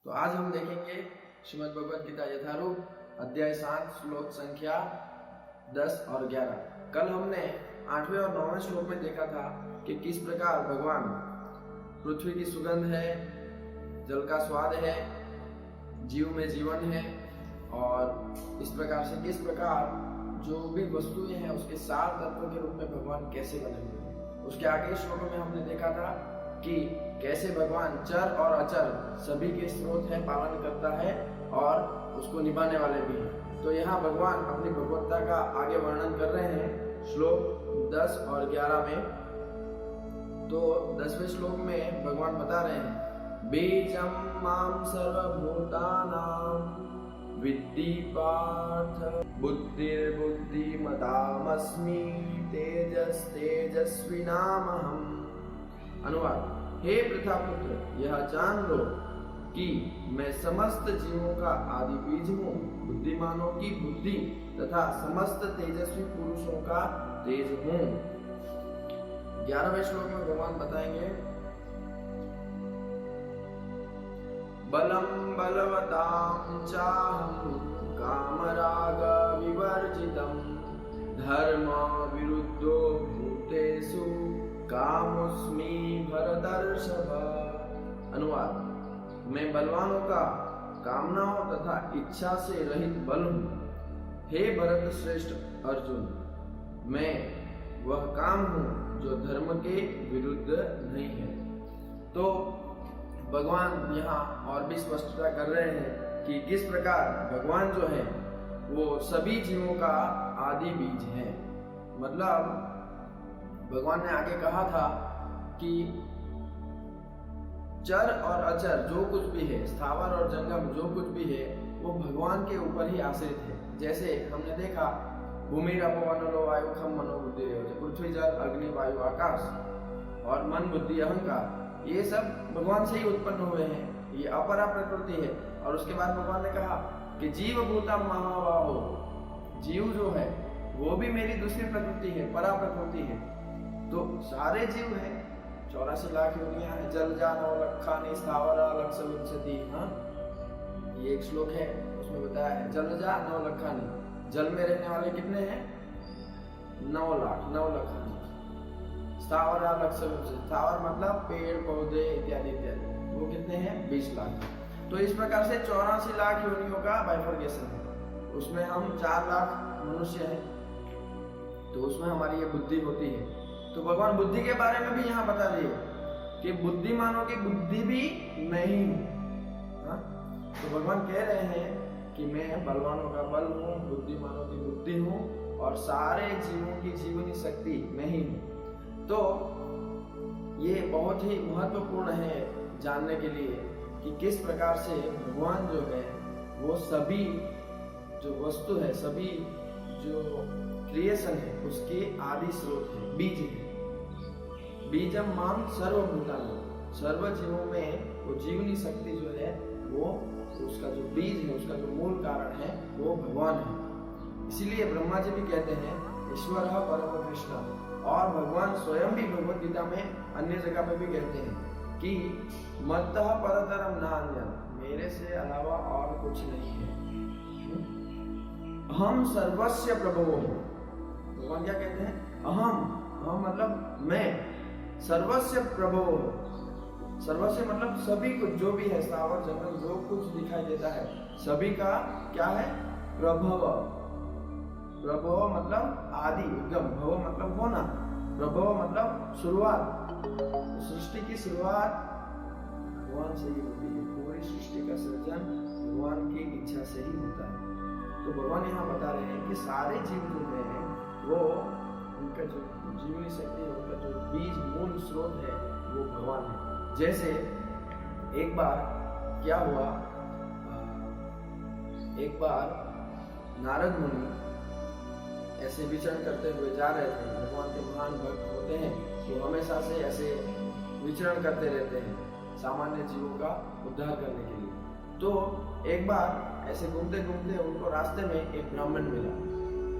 तो आज हम देखेंगे श्रीमद् भगवद गीता यथारूप अध्याय 7 श्लोक संख्या 10 और 11। कल हमने 8वें और 9वें श्लोक में देखा था कि किस प्रकार भगवान पृथ्वी की सुगंध है, जल का स्वाद है, जीव में जीवन है और इस प्रकार से किस प्रकार जो भी वस्तुएं हैं उसके सार तत्व के रूप में भगवान कैसे बने हुए हैं। उसके आगे श्लोकों में हमने देखा था कि कैसे भगवान चर और अचर सभी के स्रोत है, पालन करता है और उसको निभाने वाले भी हैं। तो यहाँ भगवान अपनी भगवत्ता का आगे वर्णन कर रहे हैं श्लोक 10 और 11 में। तो 10वें श्लोक में भगवान बता रहे हैं बीजम माम सर्वभूतानां विद्धि पार्थ बुद्धिर्बुद्धिमतामस्मि तेजस्विनामहम्। अनुवाद, हे प्रथापुत्र, यह जान लो कि मैं समस्त जीवों का आदि बीज हूँ, बुद्धिमानों की बुद्धि तथा समस्त तेजस्वी पुरुषों का तेज हूँ। 11वें श्लोक में भगवान बताएंगे बलम बलवतां चाहं कामराग विवर्जितम् धर्म विरुद्धो भूतेषु कामोस्मि भरतर्षभ। अनुवाद, मैं बलवानों का कामनाओं तथा इच्छा से रहित बल हूँ। हे भरत श्रेष्ठ अर्जुन, मैं वह काम हूँ जो धर्म के विरुद्ध नहीं है। तो भगवान यहाँ और भी स्पष्टता कर रहे हैं कि किस प्रकार भगवान जो है वो सभी जीवों का आदि बीज है। मतलब भगवान ने आगे कहा था कि चर और अचर जो कुछ भी है, स्थावर और जंगम जो कुछ भी है, वो भगवान के ऊपर ही आश्रित है। जैसे हमने देखा भूमि रपवनलो वायु खम मनोबुद्धि, पृथ्वी जल अग्नि वायु आकाश और मन बुद्धि अहंकार, ये सब भगवान से ही उत्पन्न हुए हैं। ये अपरा प्रकृति है। और उसके बाद भगवान ने कहा कि जीव भूता महाबाहो, जीव जो है वो भी मेरी दूसरी प्रकृति है, परा प्रकृति है। तो सारे जीव हैं, 84 लाख योनियां हैं, जल जानो लखानी स्थावरा लक्ष विंशति। हाँ, ये एक श्लोक है, उसमें बताया है जल जा 9 लखानी, जल में रहने वाले कितने हैं 9 लाख, 9 लखानी। स्थावरा लक्ष विंशति, स्थावर मतलब पेड़ पौधे इत्यादि इत्यादि, वो कितने हैं 20 लाख। तो इस प्रकार से 84 लाख योनियों का बाइफर्केशन है। उसमें हम 4 लाख मनुष्य हैं, तो उसमें हमारी ये बुद्धि होती है। तो भगवान बुद्धि के बारे में भी यहाँ बता दिए कि बुद्धिमानों की बुद्धि भी मैं ही हूँ। तो भगवान कह रहे हैं कि मैं बलवानों का बल हूँ, बुद्धिमानों की बुद्धि हूँ और सारे जीवों की जीवनी शक्ति मैं ही हूँ। तो ये बहुत ही महत्वपूर्ण है जानने के लिए कि किस प्रकार से भगवान जो है वो सभी जो वस्तु है, सभी जो क्रिएशन है उसके आदि स्रोत है, बीज है। बीजम माम सर्वभूतानां, सर्व जीवों में वो जीवनी शक्ति जो है वो उसका जो बीज है, उसका जो मूल कारण है वो भगवान है। इसीलिए ब्रह्मा जी भी कहते हैं ईश्वर परम कृष्ण। और भगवान स्वयं भी भगवद गीता में अन्य जगह पे भी कहते हैं कि मत्तः परतरम नान्यं, मेरे से अलावा और कुछ नहीं है। अहम सर्वस्य प्रभवो। भगवान क्या कहते हैं अहम मतलब मैं, सर्वस्य प्रभवो, सर्वस्य मतलब सभी कुछ जो भी है, स्थावर जंगल जो कुछ दिखाई देता है सभी का क्या है प्रभव। प्रभव मतलब आदि, उद्गम, भव मतलब होना, प्रभव मतलब शुरुआत। सृष्टि की शुरुआत भगवान से ही होती है, पूरी सृष्टि का सृजन भगवान की इच्छा से ही होता है। तो भगवान यहाँ बता रहे हैं कि सारे जीव जो है वो उनका जो जीवनी शक्ति है, उनका जो बीज मूल स्रोत है वो भगवान है। जैसे एक बार क्या हुआ, एक बार नारद मुनि ऐसे विचरण करते हुए जा रहे थे। भगवान के महान भक्त होते हैं तो हमेशा से ऐसे विचरण करते रहते हैं सामान्य जीवों का उद्धार करने के लिए। तो एक बार ऐसे घूमते घूमते उनको रास्ते में एक ब्राह्मण मिला।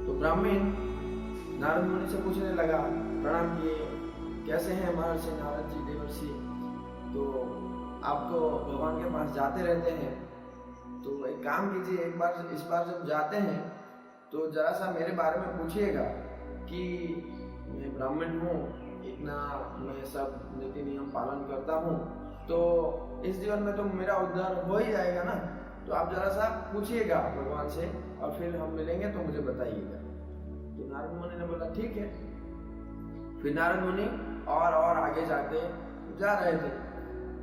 तो ब्राह्मण नारद मुनि से पूछने लगा, प्रणाम किए, कैसे हैं महर्षि नारद जी देवर्षि। तो आप तो भगवान के पास जाते रहते हैं, तो एक काम कीजिए, एक बार इस बार जब जाते हैं तो जरा सा मेरे बारे में पूछिएगा कि मैं ब्राह्मण हूँ, इतना मैं सब नीति नियम पालन करता हूँ, तो इस जीवन में तो मेरा उद्धार हो ही जाएगा ना। तो आप जरा सा पूछिएगा भगवान से और फिर हम मिलेंगे तो मुझे बताइएगा। तो नारद मुनि ने बोला ठीक है। फिर नारद मुनि और आगे जाके जा रहे थे,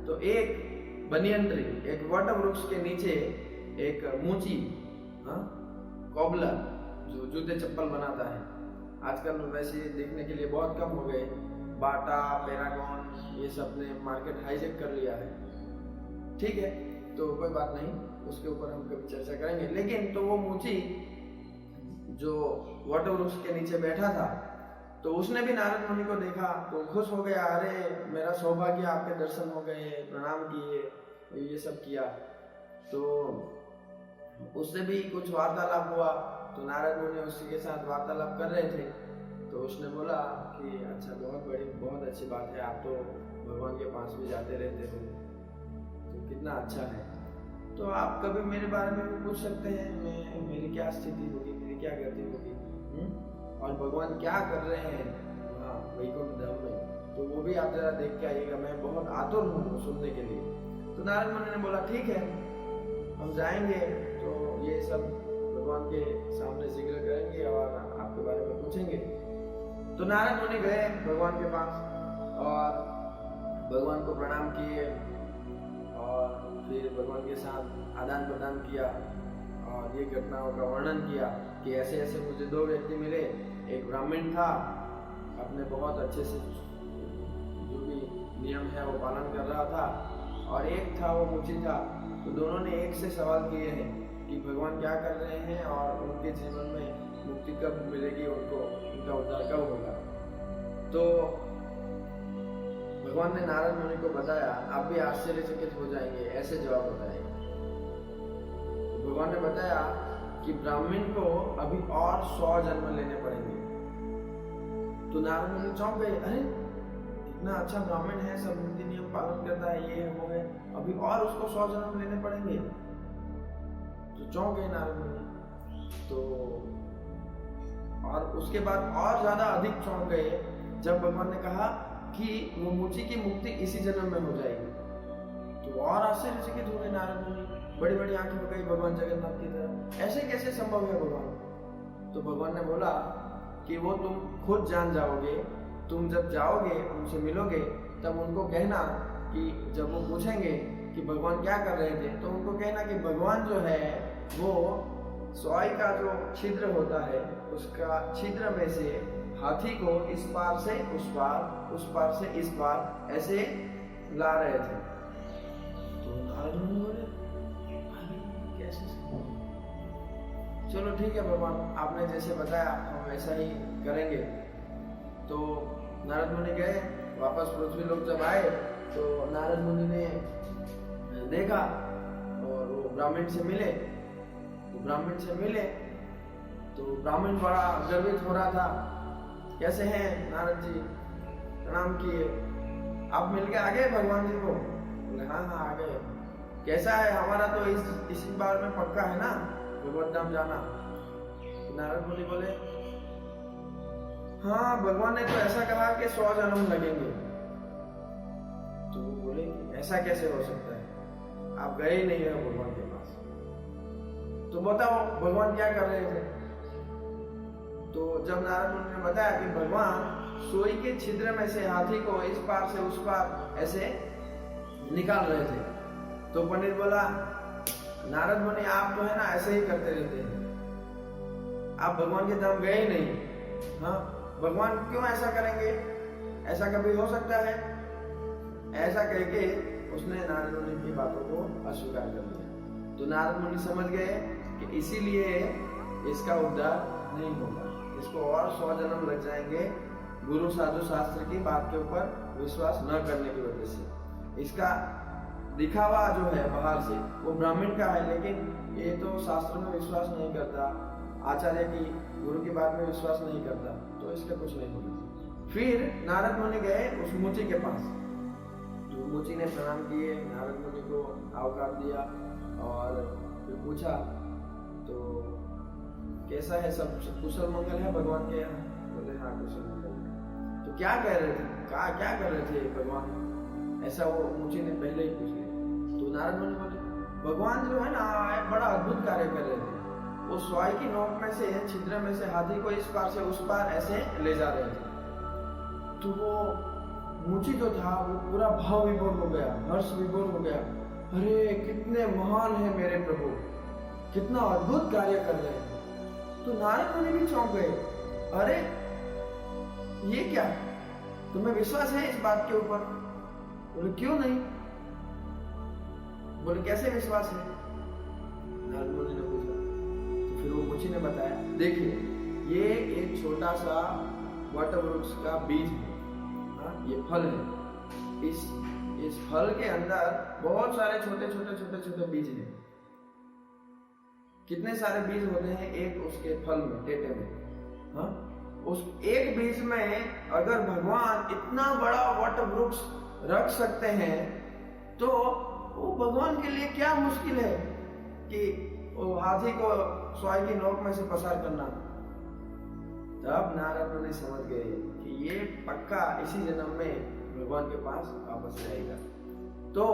तो एक बनियन ट्री, एक वट वृक्ष के नीचे एक मूची कॉबलर जो जूते चप्पल बनाता है, आजकल वैसे देखने के लिए बहुत कम हो गए, बाटा पैरागॉन ये सब ने मार्केट हाईजेक कर लिया है, ठीक है, तो कोई बात नहीं, उसके ऊपर हम कभी चर्चा करेंगे। लेकिन तो वो मूची जो वट वृक्ष के नीचे बैठा था, तो उसने भी नारद मुनि को देखा तो खुश हो गया, अरे मेरा सौभाग्य, आपके दर्शन हो गए, प्रणाम किए, ये सब किया। तो उससे भी कुछ वार्तालाप हुआ, तो नारद मुनि उसी के साथ वार्तालाप कर रहे थे, तो उसने बोला कि अच्छा, बहुत अच्छी बात है, आप तो भगवान के पास भी जाते रहते हो, तो कितना अच्छा है, तो आप कभी मेरे बारे में भी पूछ सकते हैं, मेरी क्या स्थिति होगी, मेरी क्या गति होगी, और भगवान क्या कर रहे हैं वहाँ वैकुंठ धाम में, तो वो भी आप जरा देख के आइएगा, मैं बहुत आतुर हूँ सुनने के लिए। तो नारद मुनि ने बोला ठीक है, हम जाएंगे तो ये सब भगवान के सामने जिक्र करेंगे और आपके बारे में पूछेंगे। तो नारद मुनि गए भगवान के पास और भगवान को प्रणाम किए और फिर भगवान के साथ आदान प्रदान किया और ये घटनाओं का वर्णन किया कि ऐसे ऐसे मुझे दो व्यक्ति मिले, एक ब्राह्मण था, अपने बहुत अच्छे से जो भी नियम है वो पालन कर रहा था, और एक था वो मुची था। तो दोनों ने एक से सवाल किए हैं कि भगवान क्या कर रहे हैं और उनके जीवन में मुक्ति कब मिलेगी, उनको उनका उद्धार कब होगा। तो भगवान ने नारद मुनि को बताया, आप भी आश्चर्यचकित हो जाएंगे, ऐसे जवाब बताए। भगवान ने बताया कि ब्राह्मण को अभी और 100 जन्म लेने पड़ेंगे। तो नारद मुनि चौंक गए, अरे इतना अच्छा ब्राह्मण है, सब नीति नियम पालन करता है, ये वो है, अभी और उसको 100 जन्म लेने पड़ेंगे। तो चौंक गए नारद मुनि। तो और उसके बाद और ज्यादा अधिक चौंक गए जब भगवान ने कहा कि वो मुची की मुक्ति इसी जन्म में हो जाएगी। तो और आश्चर्यचकित हो गए नारद मुनि, बड़ी बड़ी आंखें हो गई भगवान जगन्नाथ की तरह, ऐसे कैसे संभव है भगवान। तो भगवान ने बोला कि वो तुम खुद जान जाओगे, तुम जब जाओगे उनसे मिलोगे तब उनको कहना कि जब वो पूछेंगे कि भगवान क्या कर रहे थे, तो उनको कहना कि भगवान जो है वो सोई का जो छिद्र होता है उसका छिद्र में से हाथी को इस पार से उस पार से इस पार ऐसे ला रहे थे। तो नारद मुनि बोले कैसे? चलो ठीक है भगवान, आपने जैसे बताया हम वैसा ही करेंगे। तो नारद मुनि गए, वापस पृथ्वी लोक जब आए तो नारद मुनि ने देखा और वो ब्राह्मण से मिले। तो ब्राह्मण बड़ा गर्वित हो रहा था, कैसे हैं नारद जी, प्रणाम किए, आप मिलके आ गए भगवान जी को? बोले हाँ आ गए। कैसा है, हमारा तो इसी बार में पक्का है ना भगवत धाम जाना। नारद मुनि बोले हाँ, भगवान ने तो ऐसा कहा कि 100 जन्म लगेंगे। तो वो बोले ऐसा कैसे हो सकता है, आप गए ही नहीं हो भगवान के पास, तो बताओ भगवान क्या कर रहे थे। तो जब नारद मुनि ने बताया कि भगवान सोई के छिद्र में से हाथी को इस पार से उस पार ऐसे निकाल रहे थे, तो पंडित बोला नारद मुनि आप तो है ना ऐसे ही करते रहते हैं, आप भगवान के धाम गए ही नहीं। हाँ, भगवान क्यों ऐसा करेंगे, ऐसा कभी हो सकता है? ऐसा कह के उसने नारद मुनि की बातों को अस्वीकार कर दिया। तो नारद मुनि समझ गए कि इसीलिए इसका उद्धार नहीं होगा, इसको और 100 जन्म लग जाएंगे गुरु साधु शास्त्र की बात के ऊपर विश्वास न करने की वजह से। इसका दिखावा जो है बाहर से वो ब्राह्मण का है, लेकिन ये तो शास्त्र में विश्वास नहीं करता, आचार्य की गुरु की बात में विश्वास नहीं करता, तो इसका कुछ नहीं होगा। फिर नारद मुनि गए उस मुची के पास, मुचि ने प्रणाम किए, नारद मुनि को आवकार दिया और फिर पूछा तो कैसा है, सब कुशल मंगल है भगवान के यहाँ? बोले हाँ कुशल मंगल है। तो क्या कह रहे थे, क्या कर रहे थे भगवान, ऐसा वो मुचि ने पहले ही पूछ लिया। तो नारद मुनि बोले भगवान जो है ना एक बड़ा अद्भुत कार्य कर रहे थे। वो स्वाई की नोक में से, छिद्र में से हाथी को इस पार से उस पार ऐसे ले जा रहे थे। तो वो मुचि जो था वो पूरा भाव विभोर हो गया, हर्ष विभोर हो गया। अरे कितने महान है मेरे प्रभु, कितना अद्भुत कार्य कर रहे हैं। तो नारद मुनि भी चौंक गए, अरे ये क्या, तुम्हें विश्वास है इस बात के ऊपर? बोले क्यों नहीं। बोले कैसे विश्वास है? नारद मुनि ने पूछा। तो फिर वो मुचि ने बताया, देखिए ये एक छोटा सा वट वृक्ष का बीज है, ये फल है। इस फल के अंदर बहुत सारे छोटे छोटे बीज हैं। कितने सारे बीज होते हैं एक उसके फल में, टेटे में। हाँ, उस एक बीज में अगर भगवान इतना बड़ा वट वृक्ष रख सकते हैं तो वो भगवान के लिए क्या मुश्किल है कि वो हाथी को स्वाई की नोक में से पसार करना। तब नारद मुनि समझ गए कि ये पक्का इसी जन्म में भगवान के पास वापस जाएगा। तो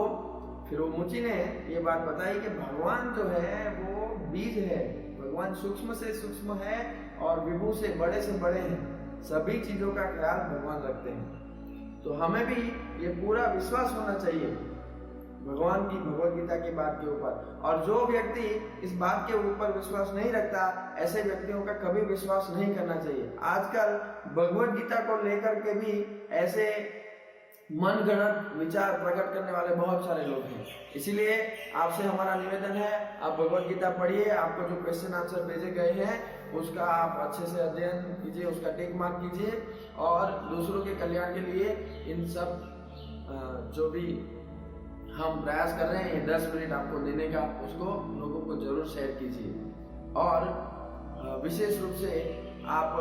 फिर वो मुचि ने ये बात बताई कि भगवान जो है वो बीज है, भगवान सूक्ष्म से सूक्ष्म है और विभु से बड़े हैं। सभी चीजों का ख्याल भगवान रखते हैं। तो हमें भी ये पूरा विश्वास होना चाहिए भगवान की भगवत गीता की बात के ऊपर। और जो व्यक्ति इस बात के ऊपर विश्वास नहीं रखता, ऐसे व्यक्तियों का कभी विश्वास नहीं करना चाहिए। आजकल भगवत गीता को लेकर के भी ऐसे मनगढ़ंत विचार प्रकट करने वाले बहुत सारे लोग हैं। इसीलिए आपसे हमारा निवेदन है, आप भगवत गीता पढ़िए। आपको जो क्वेश्चन आंसर भेजे गए हैं उसका आप अच्छे से अध्ययन कीजिए, उसका टिक मार्क कीजिए और दूसरों के कल्याण के लिए इन सब जो भी हम प्रयास कर रहे हैं, ये 10 मिनट आपको देने का, उसको लोगों को जरूर शेयर कीजिए। और विशेष रूप से आप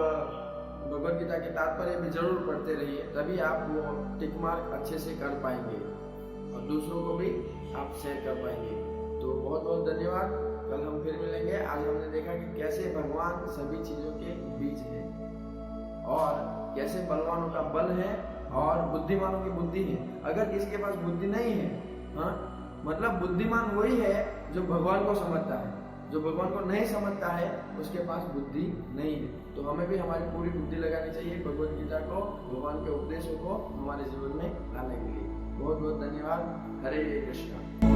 भगवत गीता के तात्पर्य भी जरूर पढ़ते रहिए, तभी आप वो टिक मार्क अच्छे से कर पाएंगे और दूसरों को भी आप शेयर कर पाएंगे। तो बहुत बहुत धन्यवाद। कल हम फिर मिलेंगे। आज हमने देखा कि कैसे भगवान सभी चीजों के बीच है और कैसे बलवानों का बल है और बुद्धिमानों की बुद्धि है। अगर किसी के पास बुद्धि नहीं है, हाँ, मतलब बुद्धिमान वही है जो भगवान को समझता है। जो भगवान को नहीं समझता है उसके पास बुद्धि नहीं है। तो हमें भी हमारी पूरी बुद्धि लगानी चाहिए भगवत गीता को, भगवान के उपदेशों को हमारे जीवन में लाने के लिए। बहुत बहुत धन्यवाद। हरे कृष्णा।